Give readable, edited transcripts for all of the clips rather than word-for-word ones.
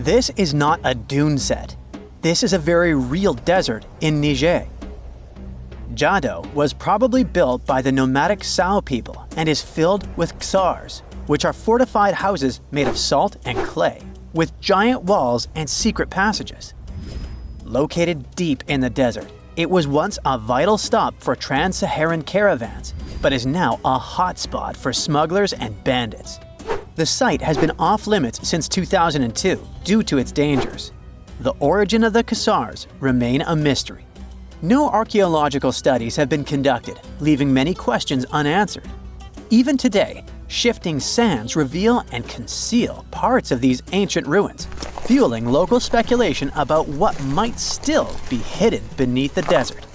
This is not a dune set. This is a very real desert in Niger. Jado was probably built by the nomadic Sao people and is filled with ksars, which are fortified houses made of salt and clay, with giant walls and secret passages. Located deep in the desert, it was once a vital stop for trans-Saharan caravans, but is now a hotspot for smugglers and bandits. The site has been off-limits since 2002 due to its dangers. The origin of the ksars remain a mystery. No archaeological studies have been conducted, leaving many questions unanswered. Even today, shifting sands reveal and conceal parts of these ancient ruins, fueling local speculation about what might still be hidden beneath the desert.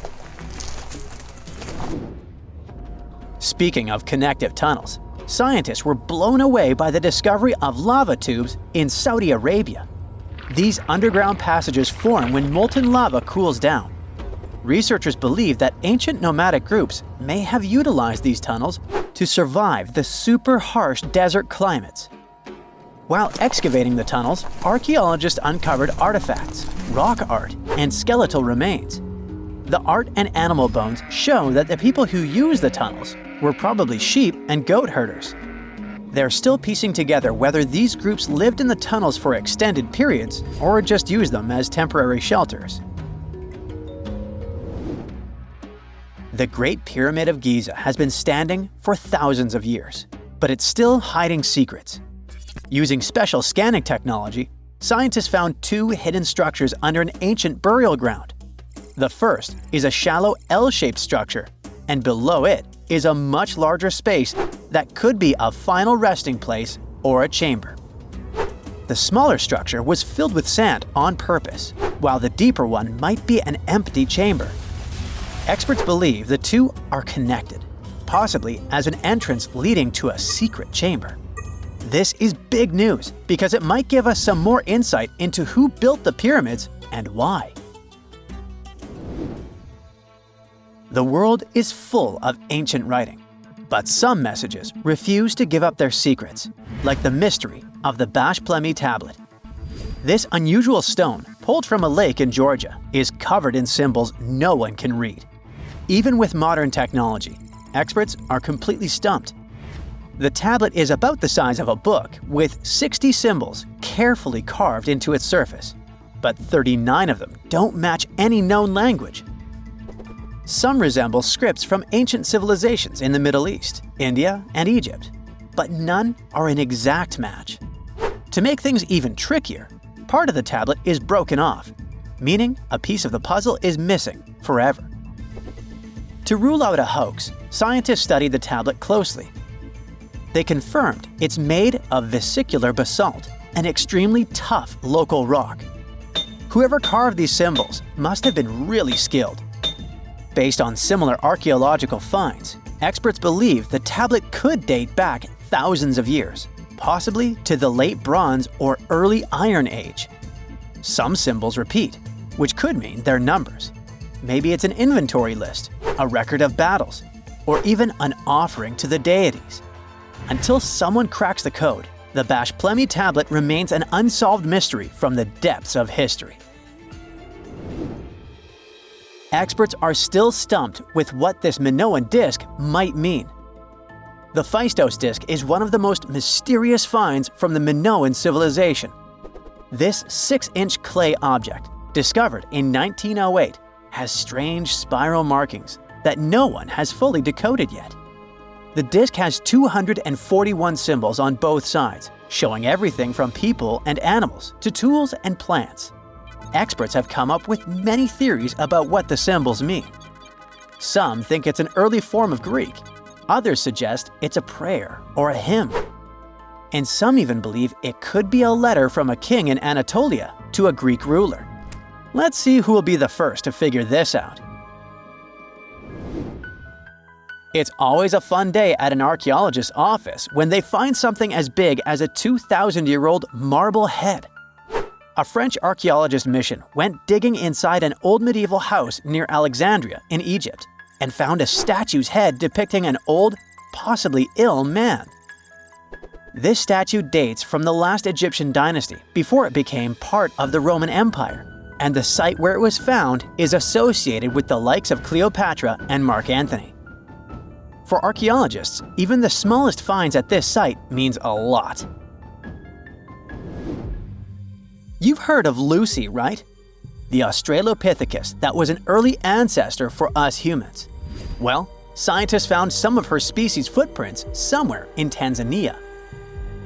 Speaking of connective tunnels, scientists were blown away by the discovery of lava tubes in Saudi Arabia. These underground passages form when molten lava cools down. Researchers believe that ancient nomadic groups may have utilized these tunnels to survive the super harsh desert climates. While excavating the tunnels, archaeologists uncovered artifacts, rock art, and skeletal remains. The art and animal bones show that the people who used the tunnels were probably sheep and goat herders. They're still piecing together whether these groups lived in the tunnels for extended periods or just used them as temporary shelters. The Great Pyramid of Giza has been standing for thousands of years, but it's still hiding secrets. Using special scanning technology, scientists found two hidden structures under an ancient burial ground. The first is a shallow L-shaped structure, and below it is a much larger space that could be a final resting place or a chamber. The smaller structure was filled with sand on purpose, while the deeper one might be an empty chamber. Experts believe the two are connected, possibly as an entrance leading to a secret chamber. This is big news because it might give us some more insight into who built the pyramids and why. The world is full of ancient writing, but some messages refuse to give up their secrets, like the mystery of the Bash Plemi tablet. This unusual stone, pulled from a lake in Georgia, is covered in symbols no one can read. Even with modern technology, experts are completely stumped. The tablet is about the size of a book, with 60 symbols carefully carved into its surface, but 39 of them don't match any known language. Some resemble scripts from ancient civilizations in the Middle East, India, and Egypt, but none are an exact match. To make things even trickier, part of the tablet is broken off, meaning a piece of the puzzle is missing forever. To rule out a hoax, scientists studied the tablet closely. They confirmed it's made of vesicular basalt, an extremely tough local rock. Whoever carved these symbols must have been really skilled. Based on similar archaeological finds, experts believe the tablet could date back thousands of years, possibly to the late Bronze or early Iron Age. Some symbols repeat, which could mean they're numbers. Maybe it's an inventory list, a record of battles, or even an offering to the deities. Until someone cracks the code, the Bash Plemi tablet remains an unsolved mystery from the depths of history. Experts are still stumped with what this Minoan disc might mean. The Phaistos disc is one of the most mysterious finds from the Minoan civilization. This 6-inch clay object, discovered in 1908, has strange spiral markings that no one has fully decoded yet. The disc has 241 symbols on both sides, showing everything from people and animals to tools and plants. Experts have come up with many theories about what the symbols mean. Some think it's an early form of Greek. Others suggest it's a prayer or a hymn. And some even believe it could be a letter from a king in Anatolia to a Greek ruler. Let's see who will be the first to figure this out. It's always a fun day at an archaeologist's office when they find something as big as a 2,000-year-old marble head. A French archaeologist mission went digging inside an old medieval house near Alexandria in Egypt and found a statue's head depicting an old, possibly ill man. This statue dates from the last Egyptian dynasty before it became part of the Roman Empire, and the site where it was found is associated with the likes of Cleopatra and Mark Antony. For archaeologists, even the smallest finds at this site means a lot. You've heard of Lucy, right? The Australopithecus that was an early ancestor for us humans. Well, scientists found some of her species' footprints somewhere in Tanzania.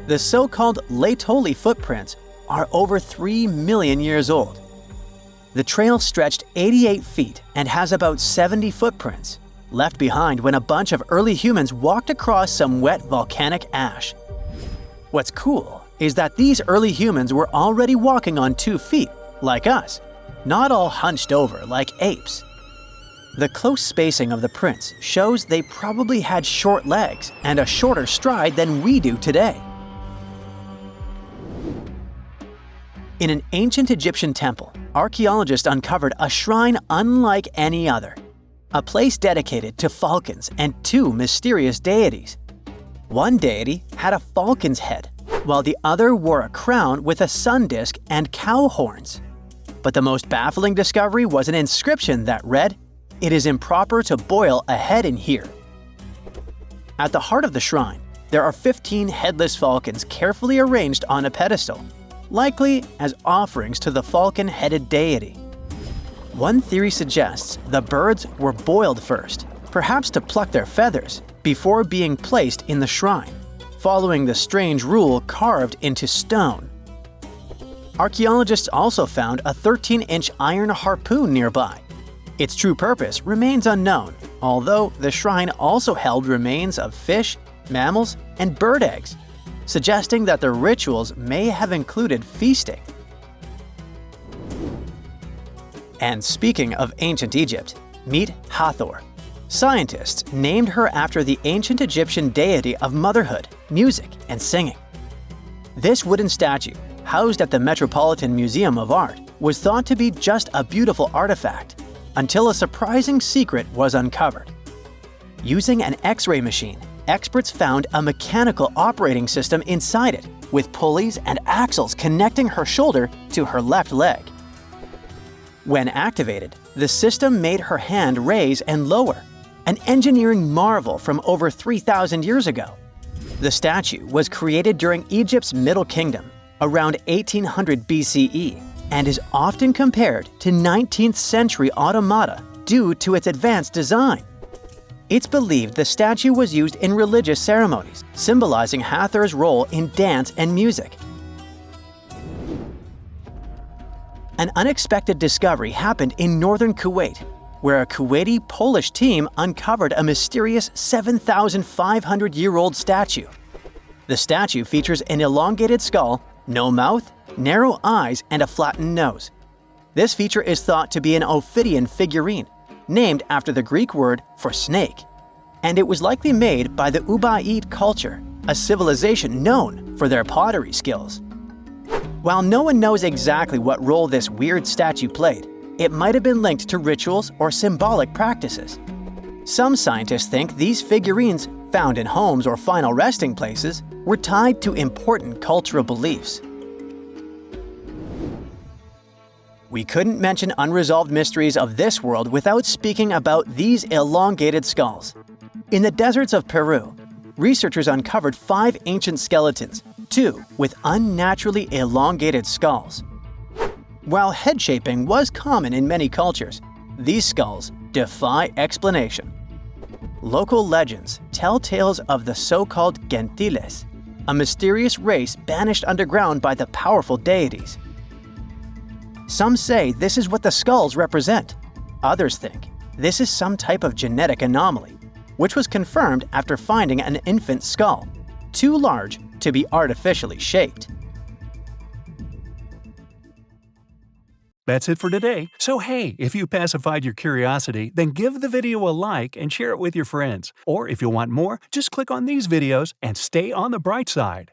The so-called Laetoli footprints are over 3 million years old. The trail stretched 88 feet and has about 70 footprints, left behind when a bunch of early humans walked across some wet volcanic ash. What's cool is that these early humans were already walking on 2 feet, like us, not all hunched over like apes. The close spacing of the prints shows they probably had short legs and a shorter stride than we do today. In an ancient Egyptian temple, archaeologists uncovered a shrine unlike any other, a place dedicated to falcons and 2 mysterious deities. One deity had a falcon's head, while the other wore a crown with a sun disk and cow horns. But the most baffling discovery was an inscription that read, "It is improper to boil a head in here." At the heart of the shrine, there are 15 headless falcons carefully arranged on a pedestal, likely as offerings to the falcon-headed deity. One theory suggests the birds were boiled first, perhaps to pluck their feathers, before being placed in the shrine, following the strange rule carved into stone. Archaeologists also found a 13-inch iron harpoon nearby. Its true purpose remains unknown, although the shrine also held remains of fish, mammals, and bird eggs, suggesting that the rituals may have included feasting. And speaking of ancient Egypt, meet Hathor. Scientists named her after the ancient Egyptian deity of motherhood, music, and singing. This wooden statue, housed at the Metropolitan Museum of Art, was thought to be just a beautiful artifact, until a surprising secret was uncovered. Using an X-ray machine, experts found a mechanical operating system inside it, with pulleys and axles connecting her shoulder to her left leg. When activated, the system made her hand raise and lower, an engineering marvel from over 3,000 years ago. The statue was created during Egypt's Middle Kingdom, around 1800 BCE, and is often compared to 19th century automata due to its advanced design. It's believed the statue was used in religious ceremonies, symbolizing Hathor's role in dance and music. An unexpected discovery happened in northern Kuwait, where a Kuwaiti-Polish team uncovered a mysterious 7,500-year-old statue. The statue features an elongated skull, no mouth, narrow eyes, and a flattened nose. This feature is thought to be an Ophidian figurine, named after the Greek word for snake, and it was likely made by the Ubaid culture, a civilization known for their pottery skills. While no one knows exactly what role this weird statue played, it might have been linked to rituals or symbolic practices. Some scientists think these figurines, found in homes or final resting places, were tied to important cultural beliefs. We couldn't mention unresolved mysteries of this world without speaking about these elongated skulls. In the deserts of Peru, researchers uncovered 5 ancient skeletons, 2 with unnaturally elongated skulls. While head shaping was common in many cultures, these skulls defy explanation. Local legends tell tales of the so-called gentiles, a mysterious race banished underground by the powerful deities. Some say this is what the skulls represent. Others think this is some type of genetic anomaly, which was confirmed after finding an infant skull, too large to be artificially shaped. That's it for today. So hey, if you pacified your curiosity, then give the video a like and share it with your friends. Or if you want more, just click on these videos and stay on the bright side.